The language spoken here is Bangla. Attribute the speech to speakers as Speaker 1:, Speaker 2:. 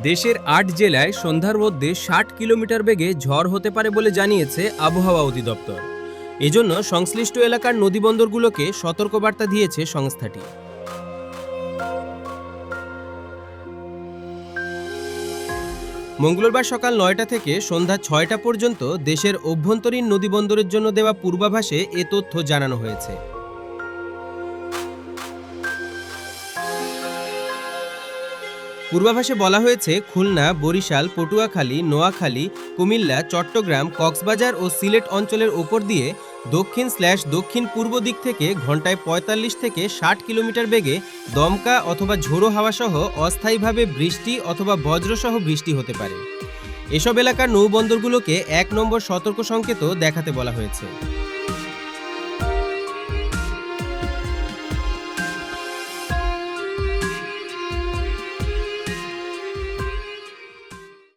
Speaker 1: দেশের ৮ জেলায় সন্ধ্যার মধ্যে ৬০ কিলোমিটার বেগে ঝড় হতে পারে বলে জানিয়েছে আবহাওয়া অধিদপ্তর। এজন্য সংশ্লিষ্ট এলাকার নদীবন্দরগুলোকে সতর্কবার্তা দিয়েছে সংস্থাটি। মঙ্গলবার সকাল ৯টা থেকে সন্ধ্যা ৬টা পর্যন্ত দেশের অভ্যন্তরীণ নদীবন্দরের জন্য দেওয়া পূর্বাভাসে এ তথ্য জানানো হয়েছে। পূর্বাভাসে বলা হয়েছে, খুলনা, বরিশাল, পটুয়াখালী, নোয়াখালী, কুমিল্লা, চট্টগ্রাম, কক্সবাজার ও সিলেট অঞ্চলের ওপর দিয়ে দক্ষিণ/দক্ষিণ পূর্ব দিক থেকে ঘন্টায় ৪৫ থেকে ৬০ কিলোমিটার বেগে দমকা অথবা ঝোড়ো হাওয়াসহ অস্থায়ীভাবে বৃষ্টি অথবা বজ্রসহ বৃষ্টি হতে পারে। এসব এলাকার নৌবন্দরগুলোকে ১ নম্বর সতর্ক সংকেতও দেখাতে বলা হয়েছে।